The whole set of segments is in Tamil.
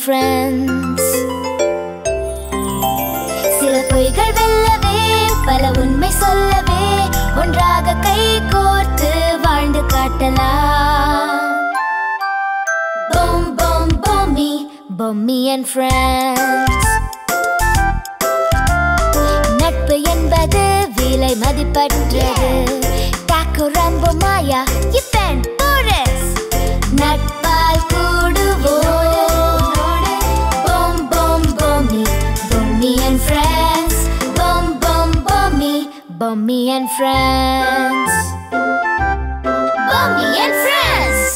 friends. சில பொய்கள் வெல்லவே பல உண்மை சொல்லவே ஒன்றாக கை கோர்த்து வாழ்ந்து காட்டலாம். Bommy and friends. நட்பு என்பது விலை மதிப்பற்றது. Taco Rambo Maya Yipen Boris நட்பால் கூடுவோம். Bommy and friends. Bommy and friends. Bommy and friends.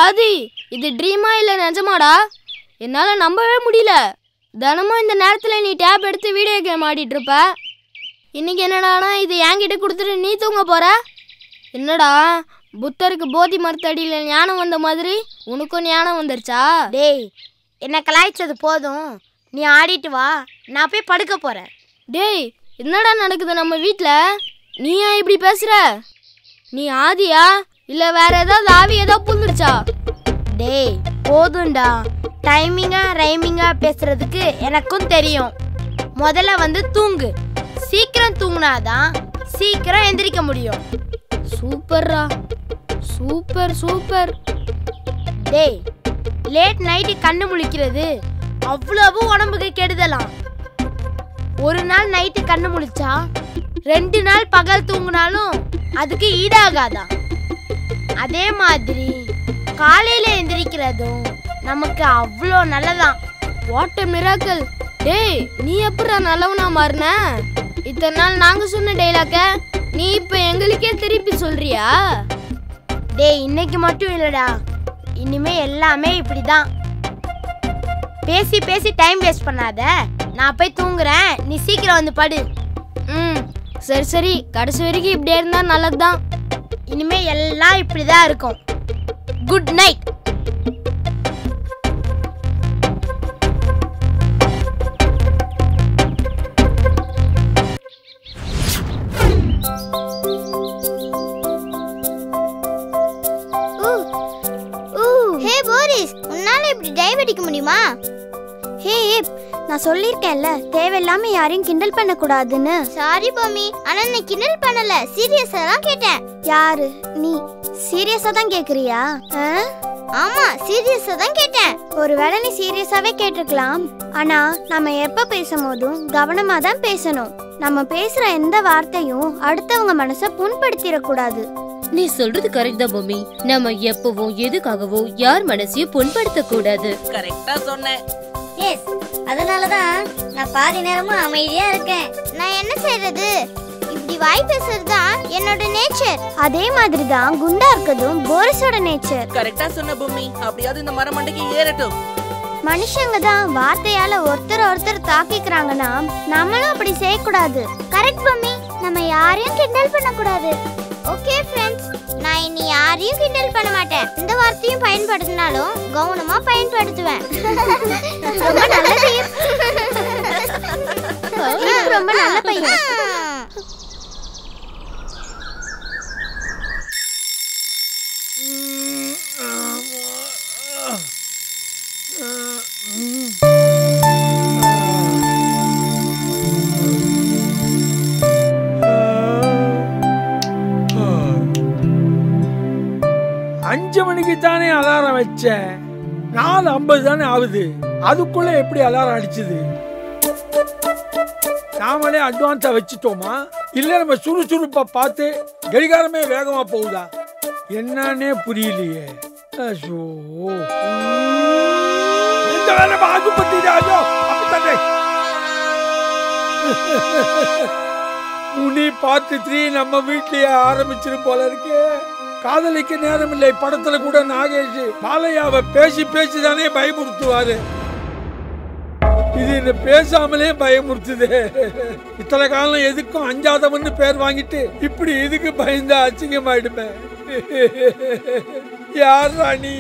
ஆதி, இது ட்ரீமா இல்லை நிஜமாடா? என்னால் நம்பவே முடியல. தினமும் இந்த நேரத்தில் நீ டேப் எடுத்து வீடியோ கேம் ஆடிட்டு இருப்ப. இன்னைக்கு என்னடானா இது என்கிட்ட கொடுத்துட்டு நீ தூங்க போற? என்னடா புத்தருக்கு போதி மரத்தடியில் ஞானம் வந்த மாதிரி உனக்கும் ஞானம் வந்துருச்சா? டேய், என்ன கலாய்ச்சது போதும், நீ ஆடிட்டு வா, நான் போய் படுக்க போகிறேன். டேய், என்னடா நடக்குது நம்ம வீட்டில்? நீ ஏன் இப்படி பேசுகிற? நீ ஆதியா இல்லை வேற ஏதாவது ஆவி ஏதாவது புந்துடுச்சா? டேய் போதும்டா, டைமிங்காக ரைமிங்காக பேசுறதுக்கு எனக்கும் தெரியும். முதல்ல வந்து தூங்கு. சீக்கிரம் தூங்குனாதான் சீக்கிரம் எந்திரிக்க முடியும். சூப்பர்ரா, சூப்பர் சூப்பர். டேய், லேட் நைட்டு கண்ணு முழிக்கிறது அவ்வளவு உடம்புக்கு கெடுதலாம். ஒரு நாள் நைட்டு கண்ணு முழிச்சா 2 நாள் பகல் தூங்குனாலும் அதுக்கு ஈடாகாதான். அதே மாதிரி காலையில எந்திரிக்கிறதும் நமக்கு அவ்வளோ நல்லதான். What a miracle. டேய், நீ எப்படா நல்லவனா மாறின? இத்தனை நாள் நாங்க சொன்ன டைலாக்க நீ இப்ப எங்களுக்கே திருப்பி சொல்றியா? டேய், இன்னைக்கு மட்டும் இல்லடா, இனிமே எல்லாமே இப்படிதான். பேசி பேசி டைம் வேஸ்ட் பண்ணாத. நான் போய் தூங்குறேன், நீ சீக்கிரம் வந்து படு. சரி சரி, கடைசி வரைக்கும் இப்படியே இருந்தா நல்லதுதான். இனிமே எல்லாம் இப்படிதான் இருக்கும். Good night. ஹே போரிஸ், உன்னால இப்படி டைவ் அடிக்க முடியுமா? ஹே, நான் சொல்லிருக்கேன்ல தேவையில்லாம யாரையும் கிண்டல் பண்ண கூடாதுன்னு. சாரி பொம்மி, ஆனா நான் கிண்டல் பண்ணல, சீரியஸா தான் கேட்டேன். யாரு நீ? சீரியஸா தான் கேக்குறியா? ஆமா, சீரியஸா தான் கேட்டேன். ஒருவேளை நீ சீரியஸாவே கேட்டிருக்கலாம். ஆனா நம்ம எப்ப பேசும்போதும் கவனமா தான் பேசணும். நம்ம பேசுற எந்த வார்த்தையும் அடுத்தவங்க மனசை புண்படுத்திடக்கூடாது. நீ சொல்றது கரெக்ட் தான் பொம்மி. நம்ம எப்பவும் எதுக்காகவும் யார் மனசையும் புண்படுத்த கூடாது. கரெக்டா சொன்னேன். எஸ், அதனாலதான் நான் பாதி நேரமும் அமைதியா இருக்கேன். நான் என்ன செய்யறது? இப்படி வாய் பேசுறதுதான் என்னோட நேச்சர். அதே மாதிரி தான் குண்டா இருக்கதும் போரிஸோட நேச்சர். கரெக்டா சொன்ன பொம்மி. அப்படியாவது இந்த மரம் மண்டைக்கு ஏறட்டும். மனுஷங்க தான் வார்த்தையால ஒருத்தர் தாக்கிக்கிறாங்கன்னா நம்மளும் அப்படி செய்யக்கூடாது. கரெக்ட் பொம்மி, நம்ம யாரையும் கிண்டல் பண்ண கூடாது. ஓகே ஃப்ரெண்ட்ஸ், நான் இனி யாரையும் கிண்டல் பண்ண மாட்டேன். இந்த வார்த்தையும் பயன்படுத்தினாலும் கவனமா பயன்படுத்துவேன். ரொம்ப நல்ல பையன். ரொம்ப நல்ல பையன். அஞ்சு மணிக்கு தானே அலாரம் வச்சேன். 4:50 தானே ஆகுது. அதுக்குள்ள எப்படி அலாரம் அடிச்சுது? நாமளே அட்வான்ஸா வச்சுட்டோமா, இல்ல நம்ம சுறுசுறுப்பா பார்த்து கடிகாரமே வேகமா போகுதா? என்னன்னே புரியலையே. முனி பார்ட் 3 நம்ம வீட்லயே ஆரம்பிச்சிரு போல இருக்கு. காதலிக்க நேரம் இல்லை படத்துல கூட நாகேஷ் பாலையாவை பேசி பேசிதானே பயமுறுத்துவாரு. இது என்ன பேசாமலே பயமுறுத்துது. இத்தனை காலம் எதுக்கும் அஞ்சாதவன்னு பேர் வாங்கிட்டு இப்படி இதுக்கு பயந்தா அசிங்கமாயிடுமே. யார் ராணி?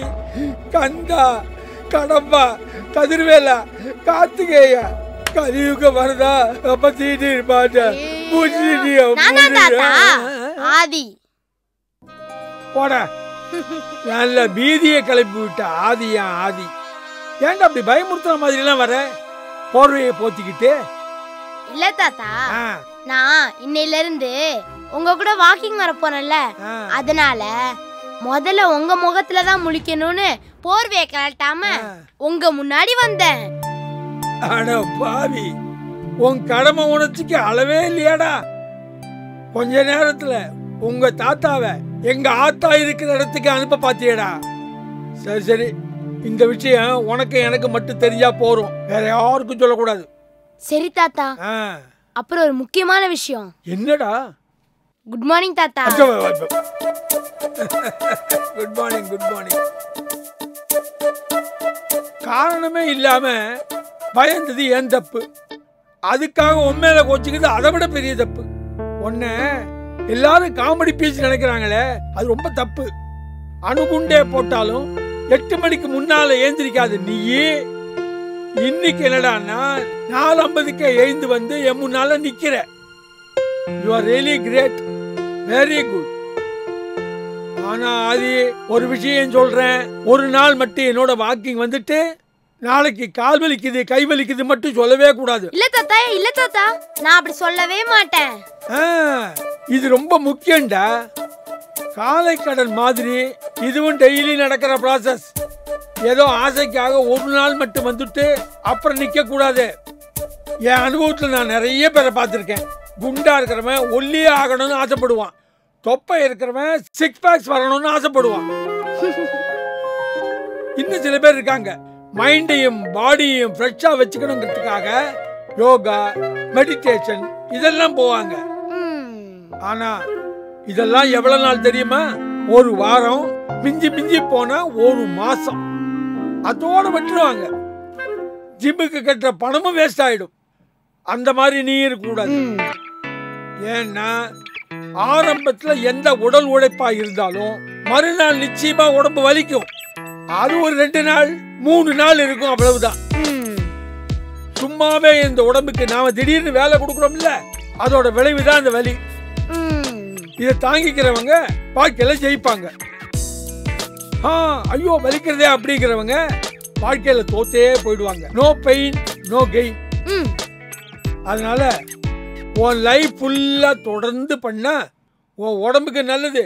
கந்தா, கடம்பா, கதிர்வேலா, கார்த்திகேயா, கலியுக வரதா அப்ப தீட்டு இருப்பாட்ட நானா தாத்தா ஆதி போட நல்ல பீதியை கிளப்பி விட்ட ஆதியா ஆதி. ஏன்டா அப்படி பயமுறுத்துற மாதிரி எல்லாம் வர? போர்வையை போத்திக்கிட்டு. இல்ல தாத்தா, நான் இன்னையில இருந்து உங்க கூட வாக்கிங் வர போறேன்ல, அதனால முதல்ல உங்க முகத்துல தான் முழிக்கணும்னு போர்வையை கழட்டாம உங்க முன்னாடி வந்தேன். அட பாவி, உன் கடமை உணர்ச்சிக்கு அளவே இல்லையாடா? கொஞ்ச நேரத்துல உங்க தாத்தாவை எங்க ஆத்தா இருக்கிற இடத்துக்கு அனுப்ப பாத்தியடா. சரி சரி, இந்த விஷயம் உனக்கு எனக்கு மட்டும் தெரிஞ்சா போறோம், வேற யாருக்கும் சொல்லக்கூடாது. சரி தாத்தா. அப்புறம் ஒரு முக்கியமான விஷயம். என்னடா? குட் மார்னிங் தாத்தா. Good morning good morning. காரணமே இல்லாம பயந்தது ஏன் தப்பு? அதுக்காக உண்மையில கோச்சுக்கிறது அதை விட பெரிய தப்பு. ஒன்ன எல்லாரும் காமெடி பீஸ் நினைக்கிறாங்களே, அது ரொம்ப தப்பு. அணுகுண்டே போட்டாலும் 8 மணிக்கு முன்னால ஏந்திரிக்காது நீயே. இன்னைக்கு என்னடான்னா 4:50 எழுந்து வந்து என் முன்னால நிக்கிற. You are really great, very good. ஆனா அது ஒரு விஷயம் சொல்றேன், ஒரு நாள் மட்டும் என்னோட வாக்கிங் வந்துட்டு நாளைக்கு கால் வலிக்குது கை வலிக்குது மட்டும் சொல்லவே கூடாது. இல்ல தாத்தா, இல்ல தாத்தா, நான் அப்படி சொல்லவே மாட்டேன். இது ரொம்ப முக்கியம்டா. காலை கடன் மாதிரி இதுவும் டெய்லி நடக்கிற ப்ராசஸ். ஏதோ ஆசைக்காக ஒரு நாள் மட்டும் வந்துட்டு அப்புறம் நிக்க கூடாது. என் அனுபவத்துல நான் நிறைய பேரை பார்த்திருக்கேன். குண்டா இருக்கிறவன் ஒல்லியா ஆகணும்னு ஆசைப்படுவான், தொப்பை இருக்கிறவன் 6 பேக்ஸ் வரணும்னு ஆசைப்படுவான். இன்னும் சில பேர் இருக்காங்க, மைண்டையும் பாடியையும் ஃப்ரெஷ்ஷா வச்சுக்கணுங்கிறதுக்காக யோகா மெடிடேஷன் இதெல்லாம் போவாங்க. ஆனா இதெல்லாம் எவ்வளவு நாள் தெரியுமா? ஒரு வாரம், மிஞ்சி மிஞ்சி போனா ஒரு மாசம், அதோட விட்டுருவாங்க. ஜிம்முக்கு கட்டுற பணமும் வேஸ்ட் ஆயிடும். அந்த மாதிரி நீ இருக்க கூடாது. ஏன்னா ஆரம்பத்துல எந்த உடல் உழைப்பா இருந்தாலும் மறுநாள் நிச்சயமா உடம்பு வலிக்கும். அது ஒரு 2 நாள் 3 நாள் இருக்கும், அவ்வளவுதான். சும்மாவே இந்த உடம்புக்கு நாம திடீர்னு வேலை கொடுக்கிறோம்ல, அதோட விளைவுதான் இந்த வலி. இதை தாங்கிக்கிறவங்க வாழ்க்கையில ஜெயிப்பாங்க. ஐயோ வலிக்கிறதே அப்படிங்கிறவங்க வாழ்க்கையில தோத்தே போயிடுவாங்க. No pain no gain. அதனால உன் லைஃப் ஃபுல்லா தொடர்ந்து பண்ணா உன் உடம்புக்கு நல்லது,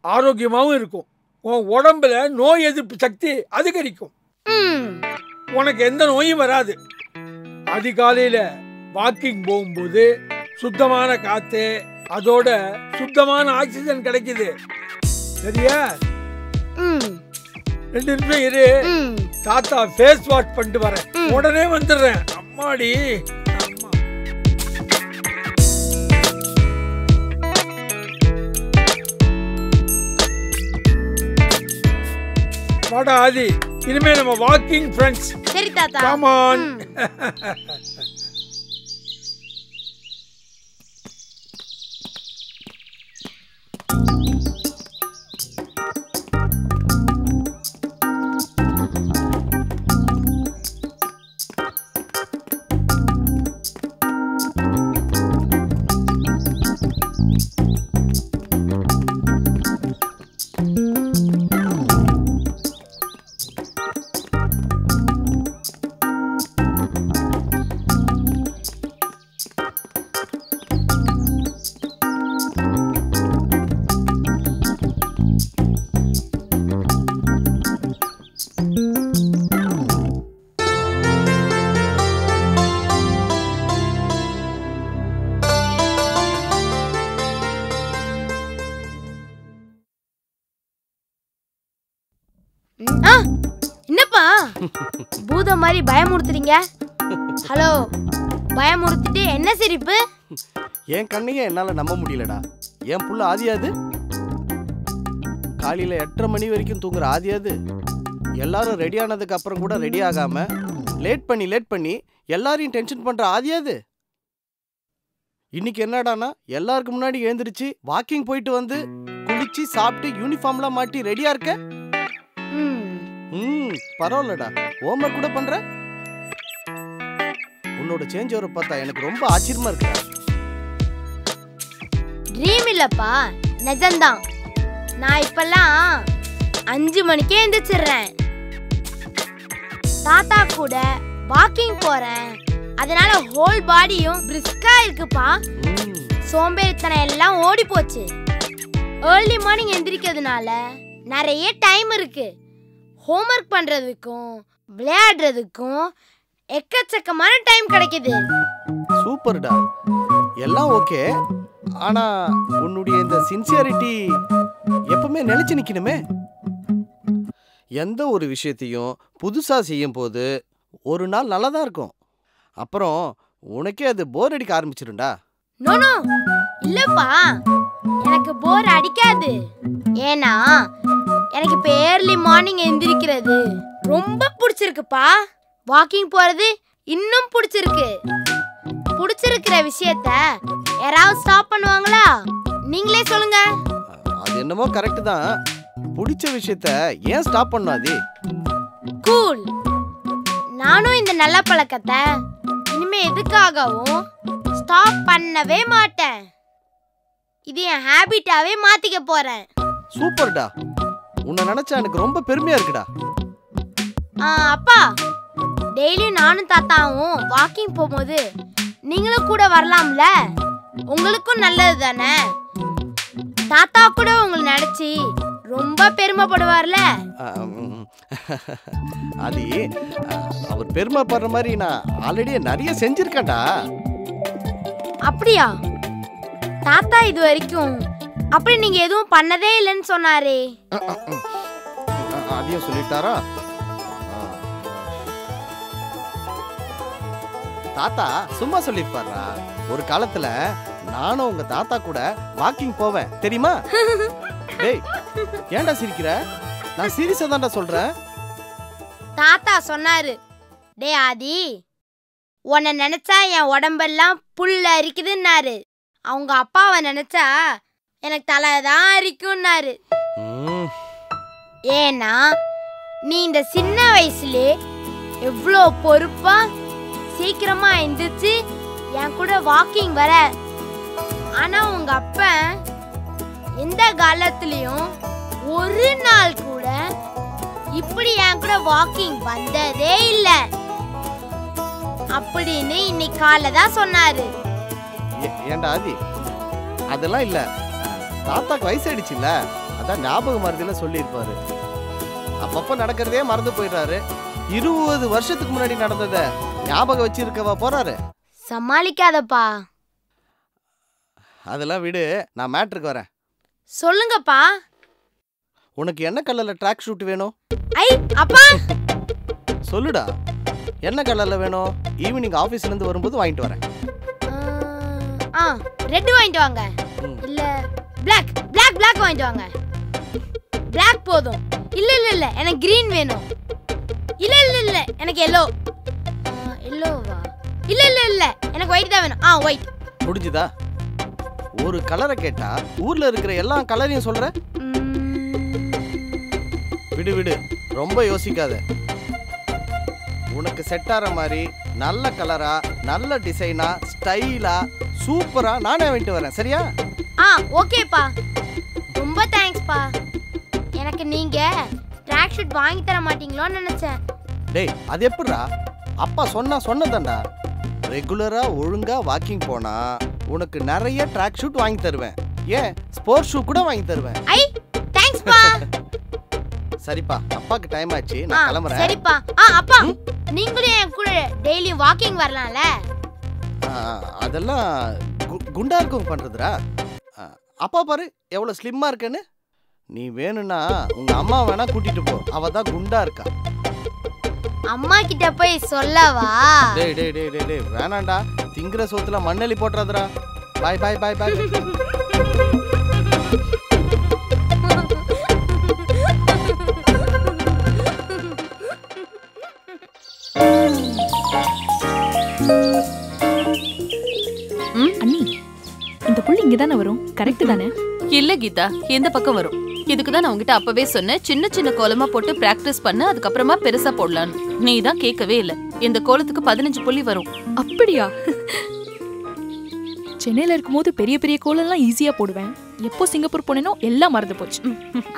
ஆரோக்கியமாவும் இருக்கும். உன் உடம்புல நோய் எதிர்ப்பு சக்தி அதிகரிக்கும், உனக்கு எந்த நோயும் வராது. அதிகாலையில வாக்கிங் போகும்போது சுத்தமான காத்து, அதோட சுத்தமான ஆக்சிஜன் கிடைக்குது. சரியா? 2 நிமிஷம் இரு, தாத்தா ஃபேஸ் வாஷ் பண்ணிட்டு வரேன், உடனே வந்துடுறேன். அம்மாடி அம்மா. வாடா ஆதி, இனிமே நம்ம வாக்கிங் ஃப்ரெண்ட்ஸ். சரி தாத்தா. Come on. என்னப்பா பூதம் மாதிரி பயமுறுத்துறீங்க? ஹலோ, பயமுறுத்திட்டு என்ன சிரிப்பு? என் கண்ணையே என்னால நம்ப முடியலடா. என் புள்ள ஆதியாது, காலையில 8:30 மணி வரைக்கும் தூங்குற ஆதியாது, எல்லாரும் ரெடி ஆனதுக்கு அப்புறம் கூட ரெடி ஆகாம லேட் பண்ணி எல்லாரையும் டென்ஷன் பண்ற ஆதியாது. இன்னைக்கு என்னடானா எல்லாருக்கு முன்னாடி எழுந்திருச்சு வாக்கிங் போயிட்டு வந்து குளிச்சு சாப்பிட்டு யூனிஃபார்ம்லாம் மாட்டி ரெடியா இருக்க. பரவாயில்லடா, ஹோம்வொர்க் கூட பண்ற. உன்னோட சேஞ்ச் ஓவரை பார்த்தா எனக்கு ரொம்ப ஆச்சரியமா இருக்கு. ட்ரீம் இல்லப்பா, நிஜம்தான். நான் இப்பெல்லாம் 5 மணிக்கே எந்திரிச்சிடுறேன். தாத்தா கூட வாக்கிங் போறேன். அதனால ஹோல் பாடியும் பிரிஸ்கா இருக்குப்பா. சோம்பேறித்தனம் எல்லாம் ஓடி போச்சு. ஏர்லி மார்னிங் எந்திரிக்கிறதுனால நிறைய டைம் இருக்கு. ஹோம்ஒர்க் பண்றதுக்கும் விளையாடுறதுக்கும் எக்கச்சக்கமான டைம் கிடைக்குது. சூப்பர்டா, எல்லாம் ஓகே. ஆனா உன்னுடைய இந்த சின்சியரிட்டி எப்பவுமே நிலைச்சு நிக்கணுமே. எந்த ஒரு விஷயத்தையும் புதுசா செய்யும் போது ஒரு நாள் நல்லா தான் இருக்கும், அப்புறம் உனக்கே அது போர் அடிக்க ஆரம்பிச்சிருண்டா. நோ நோ, இல்லப்பா, எனக்கு போர் அடிக்காது. ஏன்னா எனக்கு இப்போ ஏர்லி மார்னிங் எந்திரிக்கிறது ரொம்ப பிடிச்சிருக்குப்பா. வாக்கிங் போறது இன்னும் பிடிச்சிருக்கு. பிடிச்சிருக்கிற விஷயத்த யாராவது ஸ்டாப் பண்ணுவாங்களா? நீங்களே சொல்லுங்க. அது என்னமோ கரெக்ட் தான். பிடிச்ச விஷயத்த ஏன் ஸ்டாப் பண்ணாது? கூல். நானும் இந்த நல்ல பழக்கத்தை இனிமே எதுக்காகவும் ஸ்டாப் பண்ணவே மாட்டேன். இது என் ஹேபிட்டாவே மாத்திக்க போறேன். சூப்பர்டா, உன்னை நினைச்சா எனக்கு ரொம்ப பெருமையா இருக்குடா. அப்பா, டெய்லியும் நானும் தாத்தாவும் வாக்கிங் போகும்போது நீங்களும் கூட வரலாம்ல? உங்களுக்கும் நல்லது தானே. தாத்தா கூட உங்களை நினைச்சு ரொம்ப பெருமைப்படுவார்ல. அது அவர் பெருமைப்படுற மாதிரி நான் ஆல்ரெடி நிறைய செஞ்சிருக்கேன்டா. அப்படியா? தாத்தா இது வரைக்கும் அப்படி நீங்க எதுவும் பண்ணதே இல்லைன்னு சொன்னாரே. அதையும் சொல்லிட்டாரா? தாத்தா சும்மா சொல்லிருப்பாரா? ஒரு காலத்துல நானும் உங்க தாத்தா கூட வாக்கிங் போவேன் தெரியுமா? டேய், ஏன்டா சிரிக்கிற? நான் சீரியஸா தான்டா சொல்றேன். தாத்தா சொன்னாரு, டே ஆதி, உன்னை நினைச்சா என் உடம்பெல்லாம் புல்ல அரிக்குதுன்னாரு. அவங்க அப்பாவை நினைச்சா எனக்கு தலைதான் அரிக்கும்னாரு. ஏன்னா நீ இந்த சின்ன வயசுலே எவ்வளோ பொறுப்பா சீக்கிரமா எந்திரிச்சு என் கூட வாக்கிங் வர. ஆனா உங்க அப்பா எந்த காலத்துலயும் ஒரு நாள் கூட இப்படி என் கூட வாக்கிங் வந்ததே இல்ல அப்படின்னு இன்னைக்கு காலைல தான் சொன்னாரு. ஏன்டா ஆதி, அதெல்லாம் இல்ல, தாத்தாக்கு வயசு ஆயிடுச்சுல்ல, அதான் ஞாபக மருதில சொல்லியிருப்பாரு. அப்பப்ப நடக்கிறதே மறந்து போயிடுறாரு. 20 வருஷத்துக்கு முன்னாடி நடந்தத ஞாபகம் வச்சிருக்கவா போறாரு? சமாளிக்காதப்பா. அதெல்லாம் விடு, நான் மேட்ருக்கு வரேன். சொல்லுங்கப்பா. உனக்கு என்ன கலர்ல ட்ராக் ஷூட் வேணும்? ஐ அப்பா, சொல்லுடா, என்ன கலர்ல வேணும்? ஈவினிங் ஆபீஸ்ல இருந்து வரும்போது வாங்கிட்டு வரேன். ரெட் வாங்கிட்டு வாங்க. இல்ல பிளாக் பிளாக் பிளாக் வாங்கிட்டு வாங்க. பிளாக் போதும். இல்ல இல்ல இல்ல, எனக்கு கிரீன் வேணும். இல்ல இல்ல இல்ல, எனக்கு எல்லோ. எல்லோவா? இல்ல இல்ல இல்ல, எனக்கு ஒயிட் தான் வேணும். ஒயிட். முடிஞ்சுதா? ஒரு கலரை கேட்டா ஊர்ல இருக்கிற எல்லா கலரையும் சொல்ற? விடு விடு, ரொம்ப யோசிக்காத. உனக்கு செட் ஆற மாதிரி நல்ல கலரா, நல்ல டிசைனா, ஸ்டைலா, சூப்பரா நானே வாங்கிட்டு வரேன். சரியா? ஓகேப்பா, ரொம்ப தேங்க்ஸ்ப்பா. எனக்கு நீங்க ட்ராக் ஷூட் வாங்கி தர மாட்டீங்களோன்னு நினைச்சேன். டேய், அது எப்படிடா? அப்பா சொன்னதாண்டா. ரெகுலரா ஒழுங்கா வாக்கிங் போனா உனக்கு நிறைய ட்ராக் ஷூட் வாங்கி தருவேன். ஏன் ஸ்போர்ட்ஸ் ஷூ கூட வாங்கி தருவேன். ஐ தேங்க்ஸ்ப்பா. சரிப்பா, அப்பாக்கு டைம் ஆச்சு, நான் கிளம்புறேன். சரிப்பா. அப்பா, நீங்களும் என் கூட டெய்லி வாக்கிங் வரலாம்ல? அதெல்லாம் குண்டா இருக்கும் பண்றதுடா. அப்பா பாரு எவ்வளவு ஸ்லிம்மா இருக்கேன்னு. நீ வேணும்னா உங்க அம்மா வேணா கூட்டிட்டு போ, அவ தான் குண்டா இருக்கா. அம்மா கிட்ட போய் சொல்லவா? டேய் டேய் டேய் டேய், வேணாண்டா. திங்கிற சோத்துல மண்ணெலி போட்டுறதுடா. பாய் பாய் பாய் பாய். அண்ணி, இந்த புள்ளி இங்க தானே வரும், கரெக்ட் தானே? இல்ல கீதா, எந்த பக்கம் வரும்? இதுக்கு தான் நான் உங்ககிட்ட அப்பவே சொன்னேன், சின்ன சின்ன கோலமா போட்டு பிராக்டிஸ் பண்ணு, அதுக்கப்புறமா பெருசா போடலான்னு. நீ தான் கேட்கவே இல்ல. இந்த கோலத்துக்கு 15 புள்ளி வரும். அப்படியா? சென்னையில இருக்கும்போது பெரிய பெரிய கோலம்லாம் ஈஸியா போடுவேன். எப்போ சிங்கப்பூர் போனேனோ எல்லாம் மறந்து போச்சு.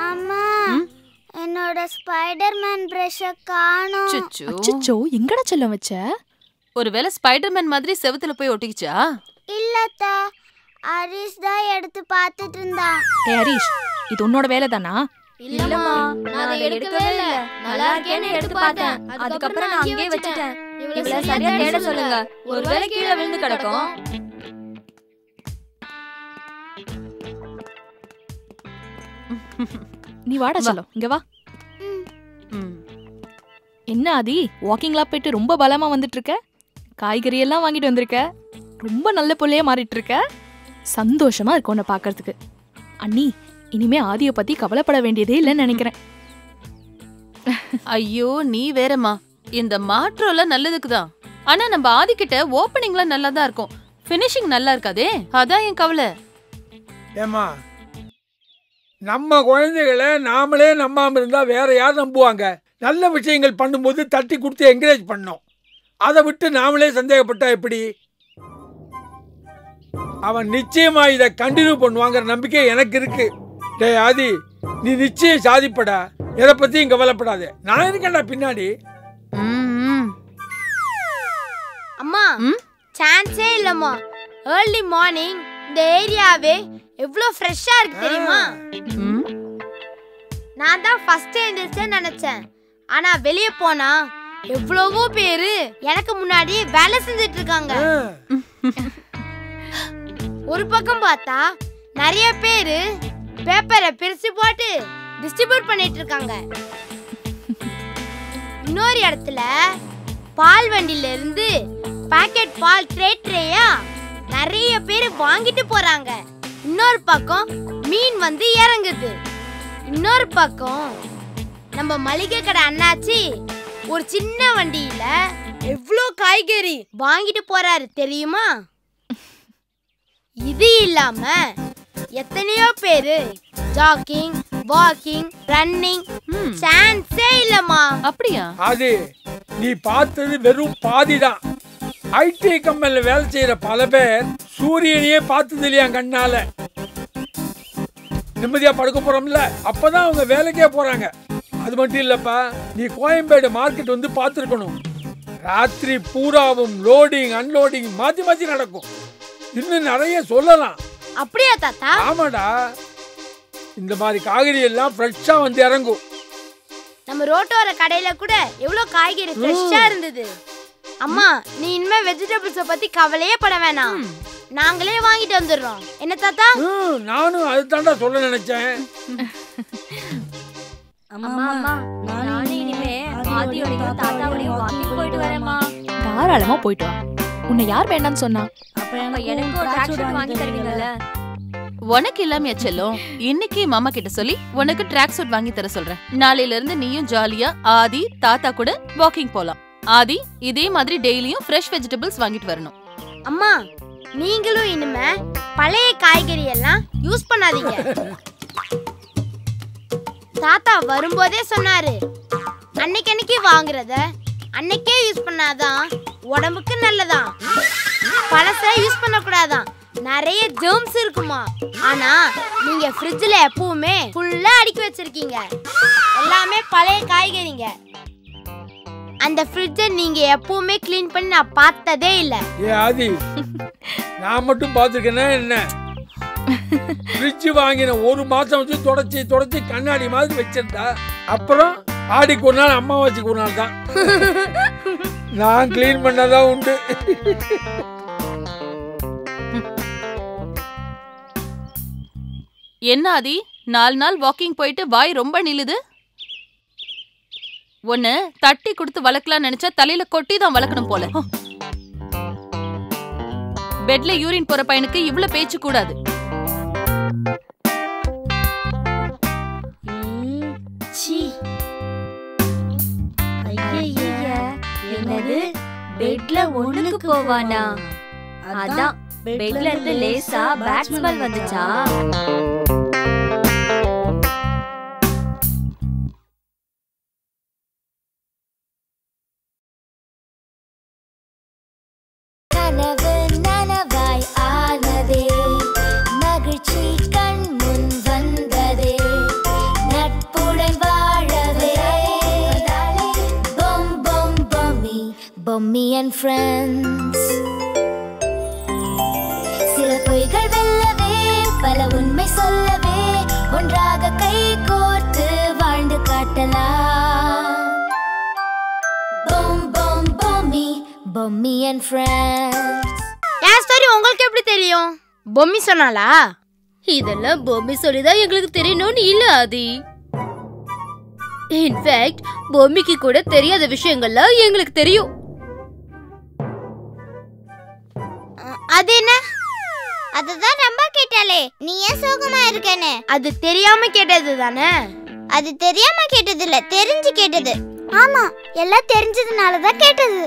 அம்மா, என்னோட ஸ்பைடர்மேன் பிரஷ காணோம். அச்சச்சோ, எங்கடா செல்லம் வச்ச? ஒருவேளை ஸ்பைடர்மேன் மாதிரி செவுத்துல போய் ஒட்டிக்கிச்சா? இல்லத்தா, ஹரிஷ் தான் எடுத்து பார்த்துட்டு இருந்தான். ஏய் ஹரிஷ், இது உன்னோட வேலை தானா? இல்லம்மா, நான் அதை எடுக்கவே இல்ல. நல்லா இருக்கேன்னு எடுத்து பார்த்தேன். அதுக்கப்புறம் நான் அங்கேயே வச்சிட்டேன். இவள சரியா தேட சொல்லுங்க. ஒருவேளை கீழே விழுந்து கிடக்கும். நீ வாடா செல்லம், இங்க வா. என்ன ஆதி, வாக்கிங்லாம் போயிட்டு ரொம்ப பலமா வந்துட்டு இருக்க? காய்கறி எல்லாம் வாங்கிட்டு வந்திருக்க. ரொம்ப நல்ல பிள்ளையா மாறிட்டு இருக்க. சந்தோஷமா இருக்கு உன்னை பாக்குறதுக்கு. அண்ணி, இனிமே ஆதிய பத்தி கவலைப்பட வேண்டியதே இல்லைன்னு நினைக்கிறேன். ஐயோ, நீ வேறம்மா. இந்த மாற்றம்லாம் நல்லதுக்குதான். ஆனா நம்ம ஆதிக்கிட்ட ஓப்பனிங்லாம் நல்லா தான் இருக்கும், ஃபினிஷிங் நல்லா இருக்காதே. அதான் என் கவலை. ஏமா, நம்ம குழந்தைகளை நாமளே நம்பாம இருந்தா வேற யார் நம்புவாங்க? நல்ல விஷயங்கள் பண்ணும்போது தட்டி கொடுத்து என்கரேஜ் பண்ணோம். அதை விட்டு நாமளே சந்தேகப்பட்டா எப்படி? அவன் நிச்சயமா இதை கண்டினியூ பண்ணுவாங்கிற நம்பிக்கை எனக்கு இருக்கு. டேய் ஆதி, நீ நிச்சயம் சாதிப்படா. எதை பத்தியும் கவலைப்படாத, நான் இருக்கேன்டா பின்னாடி. அம்மா, சான்ஸே இல்லம்மா. ஏர்லி மார்னிங் இந்த ஏரியாவே எவ்வளோ ஃப்ரெஷ்ஷா இருக்கு தெரியுமா? நான் தான் ஃபர்ஸ்ட் எழுந்திரிச்சேன்னு நினைச்சேன். ஆனா வெளியே போனா எவ்வளவோ பேரு எனக்கு முன்னாடி வேலை செஞ்சுட்டு இருக்காங்க. ஒரு பக்கம் பார்த்தா நிறைய பேரு பேப்பரை பிரிச்சு போட்டு டிஸ்ட்ரிபியூட் பண்ணிட்டு இருக்காங்க. இன்னொரு இடத்துல பால் வண்டியில இருந்து பாக்கெட் பால் ட்ரேயா நிறைய பேர் வாங்கிட்டு போறாங்க. இன்னொரு பக்கம் மீன் வந்து இறங்குது. இன்னொரு பக்கம் நம்ம மளிகை கடை அண்ணாச்சி ஒரு சின்ன வண்டியில எவ்வளோ காய்கறி வாங்கிட்டு போறாரு தெரியுமா? இது இல்லாம எத்தனையோ பேரு ஜாக்கிங், வாக்கிங், ரன்னிங், சான்ஸே இல்லம்மா. அப்படியா? அது நீ பார்த்தது வெறும் பாதிதான். ஐடி கம்பெனில வேலை செய்யற பல பேர் சூரியனையே பார்த்தது இல்லையா கண்ணால. நிம்மதியா படுக்க போறோம்ல, அப்பதான் அவங்க வேலைக்கே போறாங்க. அது மட்டும் இல்லப்பா, நீ கோயம்பேடு மார்க்கெட் வந்து பார்த்துருக்கணும். ராத்திரி பூராவும் லோடிங் அன்லோடிங் மாத்தி மாத்தி நடக்கும். இன்னும் நிறைய சொல்லலாம். அப்படியா தாத்தா? ஆமாடா, இந்த மாதிரி காய்கறி எல்லாம் ஃப்ரெஷ்ஷா வந்து இறங்கும். நம்ம ரோட்டோர கடையில கூட எவ்வளவு காய்கறி ஃப்ரெஷ்ஷா இருந்தது. அம்மா, நீ இனிமே வெஜிடபிள்ஸ பத்தி கவலையே பட வேணாம். நாங்களே வாங்கிட்டு வந்துடுறோம். என்ன தாத்தா? நானும் அது தாண்டா சொல்ல நினைச்சேன். நானும் இனிமே ஆதியோடையும் தாத்தாவோடையும் வாக்கிங் போயிட்டு வரேம்மா. தாராளமா போயிட்டு வா. உன்னை யார் வேண்டாம்னு சொன்னா? எனக்கு ஒரு ட்ராக் சூட் வாங்கி தருவீங்கல்ல? உனக்கு இல்லாமையா செல்லும்? இன்னைக்கு மாமா கிட்ட சொல்லி உனக்கு ட்ராக் சூட் வாங்கி தர சொல்றேன். நாளையில இருந்து நீயும் ஜாலியா ஆதி தாத்தா கூட வாக்கிங் போலாம். ஆதி, இதே மாதிரி டெய்லியும் ஃப்ரெஷ் வெஜிடபிள்ஸ் வாங்கிட்டு வரணும். அம்மா, நீங்களும் இனிமே பழைய காய்கறி எல்லாம் யூஸ் பண்ணாதீங்க. தாத்தா வரும்போதே சொன்னாரு, அன்னைக்கு வாங்குறத அன்னைக்கே யூஸ் பண்ணாதான் உடம்புக்கு நல்லதான். பழச யூஸ் பண்ண கூடாதான், நிறைய ஜெர்ம்ஸ் இருக்குமா. ஆனா நீங்க ஃப்ரிட்ஜ்ல எப்பவுமே ஃபுல்லா அடுக்கி வச்சிருக்கீங்க. எல்லாமே பழைய காய்கறிங்க. அந்த ஃப்ரிட்ஜை நீங்க எப்பவுமே க்ளீன் பண்ணி நான் பார்த்ததே இல்ல. ஏ ஆதி, நான் மட்டும் பார்த்துருக்கேன்னா என்ன? ஃப்ரிட்ஜ் வாங்கின ஒரு மாசம் வச்சு தொடச்சி கண்ணாடி மாதிரி வச்சிருந்தா, அப்புறம் ஆடிக்கு ஒரு நாள் அம்மாவாச்சிக்கு ஒரு நாள் தான் நான் கிளீன் பண்ணதான் உண்டு. என்ன ஆதி, 4 நாள் வாக்கிங் போயிட்டு வாய் ரொம்ப நிலுது. ஒன்னு தட்டி கொடுத்து வளர்க்கலாம் நினைச்சா தலையில கொட்டி தான் வளர்க்கணும் போல. பெட்ல யூரின் போற பையனுக்கு இவ்வளவு பேச்சு கூடாது. என்னது, பெட்ல ஒண்ணுக்கு போவானா? அதான் பெட்ல இருந்து லேசா பேட் ஸ்மெல் வந்துச்சா? ஃப்ரெண்ட்ஸ். சில பொய்கள் வெல்லவே பல உண்மை சொல்லவே ஒன்றாக கை கோர்த்து வாழ்ந்து காட்டலாம். பொம் பொம் பொம்மி பொம்மி அண்ட் ஃப்ரெண்ட்ஸ். என் ஸ்டோரி உங்களுக்கு எப்படி தெரியும்? பொம்மி சொன்னாலா? இதெல்லாம் பொம்மி சொல்லிதான் எங்களுக்கு தெரியணும்னு இல்ல ஆதி. இன்ஃபேக்ட் பொம்மிக்கு கூட தெரியாத விஷயங்கள்லாம் எங்களுக்கு தெரியும். அது என்ன? அதுதான் ரொம்ப கேட்டாலே நீ ஏன் சோகமா இருக்கேன்னு. அது தெரியாம கேட்டது தானே? அது தெரியாம கேட்டது இல்ல, தெரிஞ்சு கேட்டது. ஆமா, எல்லாம் தெரிஞ்சதுனால தான் கேட்டது.